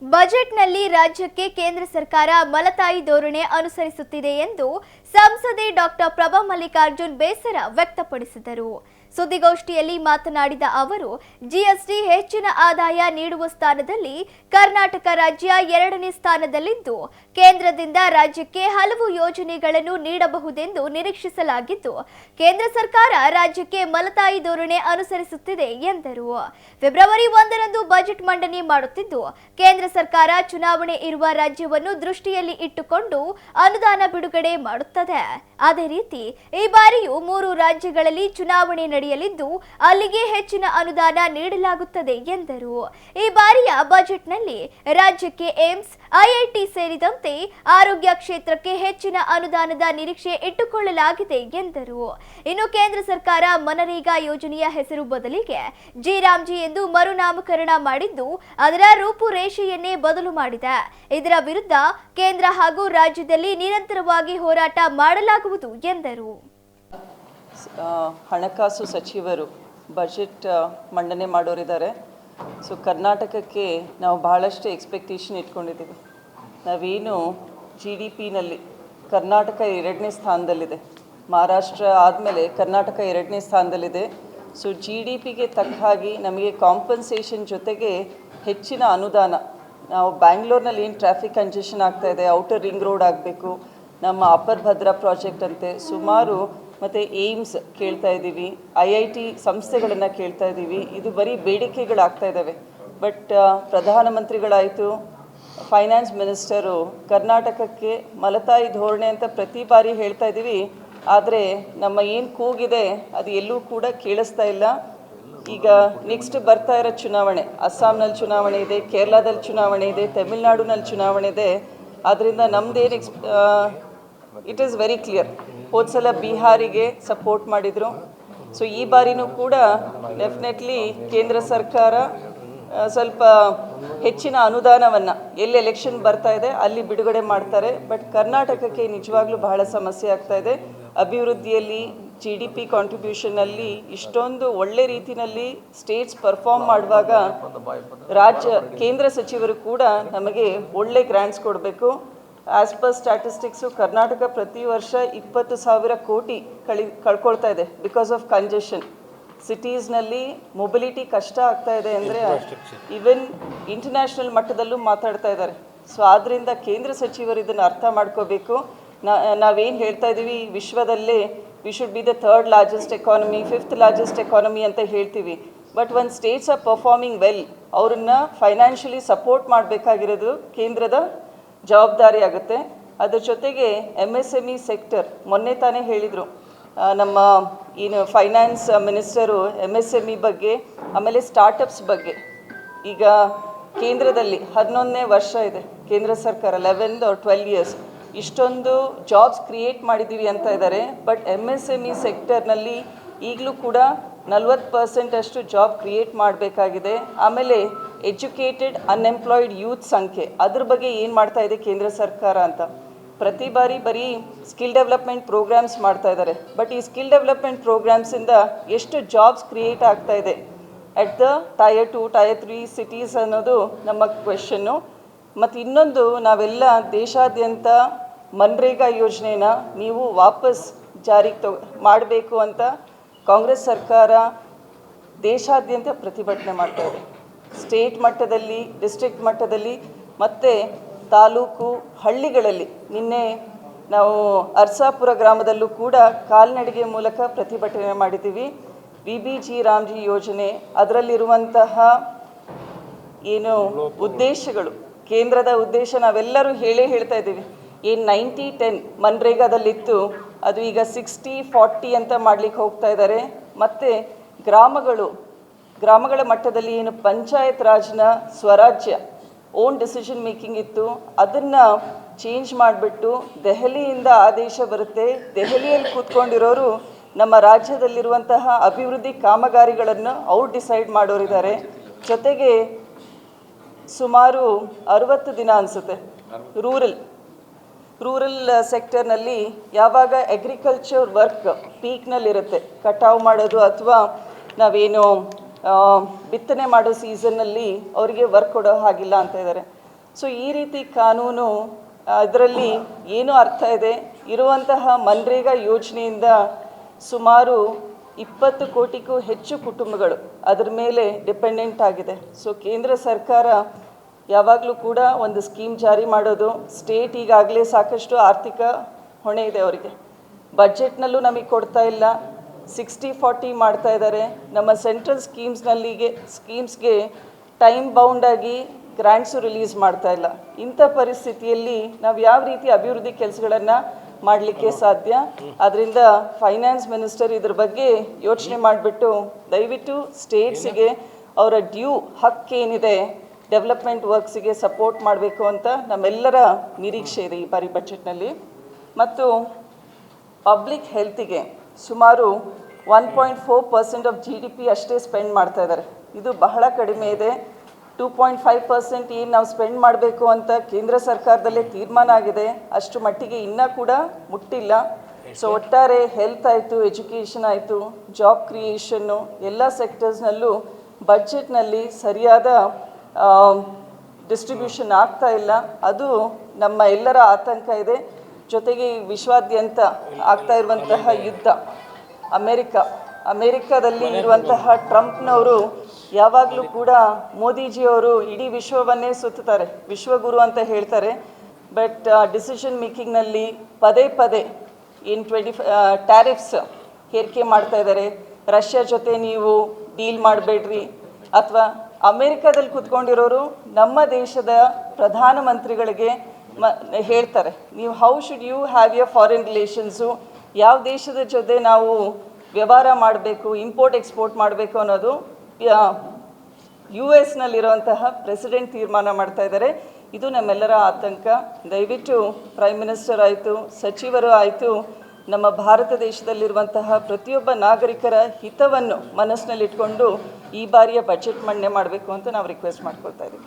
ಬಜೆಟ್ನಲ್ಲಿ ರಾಜ್ಯಕ್ಕೆ ಕೇಂದ್ರ ಸರ್ಕಾರ ಮಲತಾಯಿ ಧೋರಣೆ ಅನುಸರಿಸುತ್ತಿದೆ ಎಂದು ಸಂಸದೆ ಡಾಕ್ಟರ್ ಪ್ರಭಾ ಮಲ್ಲಿಕಾರ್ಜುನ್ ಬೇಸರ ವ್ಯಕ್ತಪಡಿಸಿದರು. ಸುದ್ದಿಗೋಷ್ಠಿಯಲ್ಲಿ ಮಾತನಾಡಿದ ಅವರು, ಜಿಎಸ್ಟಿ ಹೆಚ್ಚಿನ ಆದಾಯ ನೀಡುವ ಸ್ಥಾನದಲ್ಲಿ ಕರ್ನಾಟಕ ರಾಜ್ಯ 2ನೇ ಸ್ಥಾನದಲ್ಲಿದ್ದು, ಕೇಂದ್ರದಿಂದ ರಾಜ್ಯಕ್ಕೆ ಹಲವು ಯೋಜನೆಗಳನ್ನು ನೀಡಬಹುದೆಂದು ನಿರೀಕ್ಷಿಸಲಾಗಿದ್ದು, ಕೇಂದ್ರ ಸರ್ಕಾರ ರಾಜ್ಯಕ್ಕೆ ಮಲತಾಯಿ ಧೋರಣೆ ಅನುಸರಿಸುತ್ತಿದೆ ಎಂದರು. ಫೆಬ್ರವರಿ 1ರಂದು ಬಜೆಟ್ ಮಂಡನೆ ಮಾಡುತ್ತಿದ್ದು, ಕೇಂದ್ರ ಸರ್ಕಾರ ಚುನಾವಣೆ ಇರುವ ರಾಜ್ಯವನ್ನು ದೃಷ್ಟಿಯಲ್ಲಿ ಇಟ್ಟುಕೊಂಡು ಅನುದಾನ ಬಿಡುಗಡೆ ಮಾಡುತ್ತದೆ. ಅದೇ ರೀತಿ ಈ ಬಾರಿಯೂ 3 ರಾಜ್ಯಗಳಲ್ಲಿ ಚುನಾವಣೆ ನಡೆಯಲಿದ್ದು, ಅಲ್ಲಿಗೆ ಹೆಚ್ಚಿನ ಅನುದಾನ ನೀಡಲಾಗುತ್ತದೆ ಎಂದರು. ಈ ಬಾರಿಯ ಬಜೆಟ್ನಲ್ಲಿ ರಾಜ್ಯಕ್ಕೆ ಏಮ್ಸ್, ಐಐಟಿ ಸೇರಿದಂತೆ ಆರೋಗ್ಯ ಕ್ಷೇತ್ರಕ್ಕೆ ಹೆಚ್ಚಿನ ಅನುದಾನದ ನಿರೀಕ್ಷೆ ಇಟ್ಟುಕೊಳ್ಳಲಾಗಿದೆ ಎಂದರು. ಇನ್ನು ಕೇಂದ್ರ ಸರ್ಕಾರ ಮನರೇಗಾ ಯೋಜನೆಯ ಹೆಸರು ಬದಲಿಗೆ ಜಿ ಎಂದು ಮರುನಾಮಕರಣ ಮಾಡಿದ್ದು, ಅದರ ರೂಪುರೇಷೆಯನ್ನೇ ಬದಲು ಮಾಡಿದೆ. ಇದರ ವಿರುದ್ಧ ಕೇಂದ್ರ ಹಾಗೂ ರಾಜ್ಯದಲ್ಲಿ ನಿರಂತರವಾಗಿ ಹೋರಾಟ ಮಾಡಲಾಗುವುದು ಎಂದರು. ಹಣಕಾಸು ಸಚಿವರು ಬಜೆಟ್ ಮಂಡನೆ ಮಾಡೋರಿದ್ದಾರೆ. ಸೊ ಕರ್ನಾಟಕಕ್ಕೆ ನಾವು ಬಹಳಷ್ಟು ಎಕ್ಸ್ಪೆಕ್ಟೇಷನ್ ಇಟ್ಕೊಂಡಿದ್ದೀವಿ. ನಾವೇನು GDPನಲ್ಲಿ ಕರ್ನಾಟಕ 2ನೇ ಸ್ಥಾನದಲ್ಲಿದೆ. ಮಹಾರಾಷ್ಟ್ರ ಆದಮೇಲೆ ಕರ್ನಾಟಕ 2ನೇ ಸ್ಥಾನದಲ್ಲಿದೆ. ಸೊ GDPಗೆ ತಕ್ಕ ಹಾಗೆ ನಮಗೆ ಕಾಂಪನ್ಸೇಷನ್ ಜೊತೆಗೆ ಹೆಚ್ಚಿನ ಅನುದಾನ. ನಾವು ಬ್ಯಾಂಗ್ಳೂರ್ನಲ್ಲಿ ಏನು ಟ್ರಾಫಿಕ್ ಕಂಜೆಷನ್ ಆಗ್ತಾಯಿದೆ, ಔಟರ್ ರಿಂಗ್ ರೋಡ್ ಆಗಬೇಕು, ನಮ್ಮ ಅಪ್ಪರ್ ಭದ್ರಾ ಪ್ರಾಜೆಕ್ಟ್ ಅಂತೆ ಸುಮಾರು, ಮತ್ತು ಏಮ್ಸ್ ಕೇಳ್ತಾ ಇದ್ದೀವಿ, IIT ಸಂಸ್ಥೆಗಳನ್ನು ಕೇಳ್ತಾ ಇದ್ದೀವಿ. ಇದು ಬರೀ ಬೇಡಿಕೆಗಳಾಗ್ತಾ ಇದ್ದಾವೆ. ಬಟ್ ಪ್ರಧಾನಮಂತ್ರಿಗಳಾಯಿತು, ಫೈನಾನ್ಸ್ ಮಿನಿಸ್ಟರು ಕರ್ನಾಟಕಕ್ಕೆ ಮಲತಾಯಿ ಧೋರಣೆ ಅಂತ ಪ್ರತಿ ಬಾರಿ ಹೇಳ್ತಾ ಇದ್ದೀವಿ. ಆದರೆ ನಮ್ಮ ಏನು ಕೂಗಿದೆ ಅದು ಎಲ್ಲೂ ಕೂಡ ಕೇಳಿಸ್ತಾ ಇಲ್ಲ. ಈಗ ನೆಕ್ಸ್ಟ್ ಬರ್ತಾ ಇರೋ ಚುನಾವಣೆ, ಅಸ್ಸಾಂನಲ್ಲಿ ಚುನಾವಣೆ ಇದೆ, ಕೇರಳದಲ್ಲಿ ಚುನಾವಣೆ ಇದೆ, ತಮಿಳ್ನಾಡಿನಲ್ಲಿ ಚುನಾವಣೆ ಇದೆ. ಆದ್ದರಿಂದ ನಮ್ಮದೇನು ಇಟ್ ಈಸ್ ವೆರಿ ಕ್ಲಿಯರ್. ಹೋದ ಸಲ ಬಿಹಾರಿಗೆ ಸಪೋರ್ಟ್ ಮಾಡಿದರು. ಸೊ ಈ ಬಾರಿನೂ ಕೂಡ ಡೆಫಿನೆಟ್ಲಿ ಕೇಂದ್ರ ಸರ್ಕಾರ ಸ್ವಲ್ಪ ಹೆಚ್ಚಿನ ಅನುದಾನವನ್ನು ಎಲ್ಲಿ ಎಲೆಕ್ಷನ್ ಬರ್ತಾ ಇದೆ ಅಲ್ಲಿ ಬಿಡುಗಡೆ ಮಾಡ್ತಾರೆ. ಬಟ್ ಕರ್ನಾಟಕಕ್ಕೆ ನಿಜವಾಗ್ಲೂ ಬಹಳ ಸಮಸ್ಯೆ ಆಗ್ತಾ ಇದೆ. ಅಭಿವೃದ್ಧಿಯಲ್ಲಿ GDP ಕಾಂಟ್ರಿಬ್ಯೂಷನಲ್ಲಿ ಇಷ್ಟೊಂದು ಒಳ್ಳೆ ರೀತಿಯಲ್ಲಿ ಸ್ಟೇಟ್ಸ್ ಪರ್ಫಾರ್ಮ್ ಮಾಡುವಾಗ ಕೇಂದ್ರ ಸಚಿವರು ಕೂಡ ನಮಗೆ ಒಳ್ಳೆ ಗ್ರ್ಯಾಂಟ್ಸ್ ಕೊಡಬೇಕು. ಆ್ಯಸ್ ಪರ್ ಸ್ಟ್ಯಾಟಿಸ್ಟಿಕ್ಸು ಕರ್ನಾಟಕ ಪ್ರತಿ ವರ್ಷ 20,000 ಕೋಟಿ ಕಳ್ಕೊಳ್ತಾ ಇದೆ ಬಿಕಾಸ್ ಆಫ್ ಕಂಜೆಷನ್. ಸಿಟೀಸ್ನಲ್ಲಿ ಮೊಬಿಲಿಟಿ ಕಷ್ಟ ಆಗ್ತಾ ಇದೆ ಅಂದರೆ ಈವನ್ ಇಂಟರ್ನ್ಯಾಷನಲ್ ಮಟ್ಟದಲ್ಲೂ ಮಾತಾಡ್ತಾ ಇದ್ದಾರೆ. ಸೊ ಆದ್ದರಿಂದ ಕೇಂದ್ರ ಸಚಿವರು ಇದನ್ನು ಅರ್ಥ ಮಾಡ್ಕೋಬೇಕು. ನಾವೇನು ಹೇಳ್ತಾ ಇದ್ದೀವಿ, ವಿಶ್ವದಲ್ಲೇ we should be the 3rd largest economy, 5th largest economy ಅಂತ ಹೇಳ್ತೀವಿ. But when States R performing well, ಅವ್ರನ್ನ ಫೈನಾನ್ಷಿಯಲಿ ಸಪೋರ್ಟ್ ಮಾಡಬೇಕಾಗಿರೋದು ಕೇಂದ್ರದ ಜವಾಬ್ದಾರಿ ಆಗುತ್ತೆ. ಅದ್ರ ಜೊತೆಗೆ MSME ಸೆಕ್ಟರ್, ಮೊನ್ನೆ ತಾನೇ ಹೇಳಿದರು ನಮ್ಮ ಏನು ಫೈನಾನ್ಸ್ ಮಿನಿಸ್ಟರು MSME ಬಗ್ಗೆ, ಆಮೇಲೆ ಸ್ಟಾರ್ಟಪ್ಸ್ ಬಗ್ಗೆ. ಈಗ ಕೇಂದ್ರದಲ್ಲಿ 11ನೇ ವರ್ಷ ಇದೆ ಕೇಂದ್ರ ಸರ್ಕಾರ, 11 or 12 years, ಇಷ್ಟೊಂದು ಜಾಬ್ಸ್ ಕ್ರಿಯೇಟ್ ಮಾಡಿದ್ದೀವಿ ಅಂತ ಇದ್ದಾರೆ. ಬಟ್ MSME ಸೆಕ್ಟರ್ನಲ್ಲಿ ಈಗಲೂ ಕೂಡ 40% ಅಷ್ಟು ಜಾಬ್ ಕ್ರಿಯೇಟ್ ಮಾಡಬೇಕಾಗಿದೆ. ಆಮೇಲೆ ಎಜುಕೇಟೆಡ್ ಅನ್ಎಂಪ್ಲಾಯ್ಡ್ ಯೂತ್ ಸಂಖ್ಯೆ, ಅದ್ರ ಬಗ್ಗೆ ಏನು ಮಾಡ್ತಾ ಇದೆ ಕೇಂದ್ರ ಸರ್ಕಾರ ಅಂತ ಪ್ರತಿ ಬಾರಿ ಬರೀ ಸ್ಕಿಲ್ ಡೆವಲಪ್ಮೆಂಟ್ ಪ್ರೋಗ್ರಾಮ್ಸ್ ಮಾಡ್ತಾ ಇದ್ದಾರೆ. ಬಟ್ ಈ ಸ್ಕಿಲ್ ಡೆವಲಪ್ಮೆಂಟ್ ಪ್ರೋಗ್ರಾಮ್ಸಿಂದ ಎಷ್ಟು ಜಾಬ್ಸ್ ಕ್ರಿಯೇಟ್ ಆಗ್ತಾ ಇದೆ at the Tier 2, Tier 3 cities ಅನ್ನೋದು ನಮ್ಮ ಕ್ವೆಶನ್ನು. ಮತ್ತು ಇನ್ನೊಂದು, ನಾವೆಲ್ಲ ದೇಶಾದ್ಯಂತ ಮನ್ರೇಗಾ ಯೋಜನೆನ ನೀವು ವಾಪಸ್ ಜಾರಿಗೆ ಮಾಡಬೇಕು ಅಂತ ಕಾಂಗ್ರೆಸ್ ಸರ್ಕಾರ ದೇಶಾದ್ಯಂತ ಪ್ರತಿಭಟನೆ ಮಾಡ್ತಾ ಇದೆ. ಸ್ಟೇಟ್ ಮಟ್ಟದಲ್ಲಿ, ಡಿಸ್ಟ್ರಿಕ್ಟ್ ಮಟ್ಟದಲ್ಲಿ ಮತ್ತು ತಾಲೂಕು ಹಳ್ಳಿಗಳಲ್ಲಿ. ನಿನ್ನೆ ನಾವು ಅರ್ಸಾಪುರ ಗ್ರಾಮದಲ್ಲೂ ಕೂಡ ಕಾಲ್ನಡಿಗೆ ಮೂಲಕ ಪ್ರತಿಭಟನೆ ಮಾಡಿದ್ದೀವಿ. BBG ರಾಮ್ಜಿ ಯೋಜನೆ, ಅದರಲ್ಲಿರುವಂತಹ ಏನು ಉದ್ದೇಶಗಳು, ಕೇಂದ್ರದ ಉದ್ದೇಶ ನಾವೆಲ್ಲರೂ ಹೇಳ್ತಾ ಇದ್ದೀವಿ. ಏನು 90-10 ಮನ್ರೇಗಾದಲ್ಲಿತ್ತು, ಅದು ಈಗ 60-40 ಅಂತ ಮಾಡಲಿಕ್ಕೆ ಹೋಗ್ತಾ ಇದ್ದಾರೆ. ಮತ್ತು ಗ್ರಾಮಗಳ ಮಟ್ಟದಲ್ಲಿ ಏನು ಪಂಚಾಯತ್ ರಾಜ್ನ ಸ್ವರಾಜ್ಯ ಓನ್ ಡಿಸಿಷನ್ ಮೇಕಿಂಗ್ ಇತ್ತು, ಅದನ್ನು ಚೇಂಜ್ ಮಾಡಿಬಿಟ್ಟು ದೆಹಲಿಯಿಂದ ಆದೇಶ ಬರುತ್ತೆ. ದೆಹಲಿಯಲ್ಲಿ ಕೂತ್ಕೊಂಡಿರೋರು ನಮ್ಮ ರಾಜ್ಯದಲ್ಲಿರುವಂತಹ ಅಭಿವೃದ್ಧಿ ಕಾಮಗಾರಿಗಳನ್ನು ಅವ್ರು ಡಿಸೈಡ್ ಮಾಡೋರಿದ್ದಾರೆ. ಜೊತೆಗೆ ಸುಮಾರು 60 ದಿನ ಅನಿಸುತ್ತೆ ರೂರಲ್ ಸೆಕ್ಟರ್ನಲ್ಲಿ ಯಾವಾಗ ಅಗ್ರಿಕಲ್ಚರ್ ವರ್ಕ್ ಪೀಕ್ನಲ್ಲಿರುತ್ತೆ, ಕಟಾವು ಮಾಡೋದು ಅಥವಾ ನಾವೇನು ಬಿತ್ತನೆ ಮಾಡೋ ಸೀಸನ್ನಲ್ಲಿ ಅವರಿಗೆ ವರ್ಕ್ ಕೊಡೋ ಹಾಗಿಲ್ಲ ಅಂತ ಇದ್ದಾರೆ. ಸೊ ಈ ರೀತಿ ಕಾನೂನು ಇದರಲ್ಲಿ ಏನು ಅರ್ಥ ಇದೆ, ಇರುವಂತಹ ಮನ್ರೇಗಾ ಯೋಜನೆಯಿಂದ ಸುಮಾರು 20 ಕೋಟಿಗೂ ಹೆಚ್ಚು ಕುಟುಂಬಗಳು ಅದರ ಮೇಲೆ ಡಿಪೆಂಡೆಂಟ್ ಆಗಿದೆ. ಸೊ ಕೇಂದ್ರ ಸರ್ಕಾರ ಯಾವಾಗಲೂ ಕೂಡ ಒಂದು ಸ್ಕೀಮ್ ಜಾರಿ ಮಾಡೋದು, ಸ್ಟೇಟ್ ಈಗಾಗಲೇ ಸಾಕಷ್ಟು ಆರ್ಥಿಕ ಹೊಣೆ ಇದೆ ಅವರಿಗೆ, ಬಜೆಟ್ನಲ್ಲೂ ನಮಗೆ ಕೊಡ್ತಾ ಇಲ್ಲ, 60-40 ಮಾಡ್ತಾ ಇದ್ದಾರೆ. ನಮ್ಮ ಸೆಂಟ್ರಲ್ ಸ್ಕೀಮ್ಸ್ಗೆ ಟೈಮ್ ಬೌಂಡಾಗಿ ಗ್ರ್ಯಾಂಟ್ಸು ರಿಲೀಸ್ ಮಾಡ್ತಾ ಇಲ್ಲ. ಇಂಥ ಪರಿಸ್ಥಿತಿಯಲ್ಲಿ ನಾವು ಯಾವ ರೀತಿ ಅಭಿವೃದ್ಧಿ ಕೆಲಸಗಳನ್ನು ಮಾಡಲಿಕ್ಕೆ ಸಾಧ್ಯ? ಅದರಿಂದ ಫೈನಾನ್ಸ್ ಮಿನಿಸ್ಟರ್ ಇದ್ರ ಬಗ್ಗೆ ಯೋಚನೆ ಮಾಡಿಬಿಟ್ಟು ದಯವಿಟ್ಟು ಸ್ಟೇಟ್ಸಿಗೆ ಅವರ ಡ್ಯೂ ಹಕ್ಕೇನಿದೆ ಡೆವಲಪ್ಮೆಂಟ್ ವರ್ಕ್ಸಿಗೆ ಸಪೋರ್ಟ್ ಮಾಡಬೇಕು ಅಂತ ನಮ್ಮೆಲ್ಲರ ನಿರೀಕ್ಷೆ ಇದೆ ಈ ಬಾರಿ ಬಜೆಟ್ನಲ್ಲಿ. ಮತ್ತು ಪಬ್ಲಿಕ್ ಹೆಲ್ತಿಗೆ ಸುಮಾರು 1.4% ಆಫ್ GDP ಅಷ್ಟೇ ಸ್ಪೆಂಡ್ ಮಾಡ್ತಾ ಇದ್ದಾರೆ. ಇದು ಬಹಳ ಕಡಿಮೆ ಇದೆ. 2.5% ಏನು ನಾವು ಸ್ಪೆಂಡ್ ಮಾಡಬೇಕು ಅಂತ ಕೇಂದ್ರ ಸರ್ಕಾರದಲ್ಲೇ ತೀರ್ಮಾನ ಆಗಿದೆ, ಅಷ್ಟು ಮಟ್ಟಿಗೆ ಇನ್ನೂ ಕೂಡ ಮುಟ್ಟಿಲ್ಲ. ಸೊ ಒಟ್ಟಾರೆ ಹೆಲ್ತ್ ಆಯಿತು, ಎಜುಕೇಷನ್ ಆಯಿತು, ಜಾಬ್ ಕ್ರಿಯೇಷನ್ನು ಎಲ್ಲ ಸೆಕ್ಟರ್ಸ್ನಲ್ಲೂ ಬಜೆಟ್ನಲ್ಲಿ ಸರಿಯಾದ ಡಿಸ್ಟ್ರಿಬ್ಯೂಷನ್ ಆಗ್ತಾ ಇಲ್ಲ. ಅದು ನಮ್ಮ ಎಲ್ಲರ ಆತಂಕ ಇದೆ. ಜೊತೆಗೆ ವಿಶ್ವಾದ್ಯಂತ ಆಗ್ತಾ ಇರುವಂತಹ ಯುದ್ಧ, ಅಮೇರಿಕಾದಲ್ಲಿ ಇರುವಂತಹ ಟ್ರಂಪ್ನವರು ಯಾವಾಗಲೂ ಕೂಡ ಮೋದಿಜಿಯವರು ಇಡೀ ವಿಶ್ವವನ್ನೇ ಸುತ್ತುತ್ತಾರೆ, ವಿಶ್ವಗುರು ಅಂತ ಹೇಳ್ತಾರೆ. ಬಟ್ ಡಿಸಿಷನ್ ಮೇಕಿಂಗ್ನಲ್ಲಿ ಪದೇ ಏನು ಟ್ಯಾರಿಫ್ಸ್ ಹೇರಿಕೆ ಮಾಡ್ತಾ ಇದ್ದಾರೆ. ರಷ್ಯಾ ಜೊತೆ ನೀವು ಡೀಲ್ ಮಾಡಬೇಡ್ರಿ, ಅಥವಾ ಅಮೇರಿಕಾದಲ್ಲಿ ಕೂತ್ಕೊಂಡಿರೋರು ನಮ್ಮ ದೇಶದ ಪ್ರಧಾನಮಂತ್ರಿಗಳಿಗೆ ಹೇಳ್ತಾರೆ, ನೀವು how should you have your foreign relations, ಯಾವ ದೇಶದ ಜೊತೆ ನಾವು ವ್ಯವಹಾರ ಮಾಡಬೇಕು, ಇಂಪೋರ್ಟ್ ಎಕ್ಸ್ಪೋರ್ಟ್ ಮಾಡಬೇಕು ಅನ್ನೋದು US ಪ್ರೆಸಿಡೆಂಟ್ ತೀರ್ಮಾನ ಮಾಡ್ತಾ ಇದ್ದಾರೆ. ಇದು ನಮ್ಮೆಲ್ಲರ ಆತಂಕ. ದಯವಿಟ್ಟು ಪ್ರೈಮ್ ಮಿನಿಸ್ಟರ್ ಆಯಿತು, ಸಚಿವರು ಆಯಿತು, ನಮ್ಮ ಭಾರತ ದೇಶದಲ್ಲಿರುವಂತಹ ಪ್ರತಿಯೊಬ್ಬ ನಾಗರಿಕರ ಹಿತವನ್ನು ಮನಸ್ಸಿನಲ್ಲಿಟ್ಕೊಂಡು ಈ ಬಾರಿಯ ಬಜೆಟ್ ಮಂಡನೆ ಮಾಡಬೇಕು ಅಂತ ನಾವು ರಿಕ್ವೆಸ್ಟ್ ಮಾಡ್ಕೊಳ್ತಾ ಇದ್ದೀವಿ.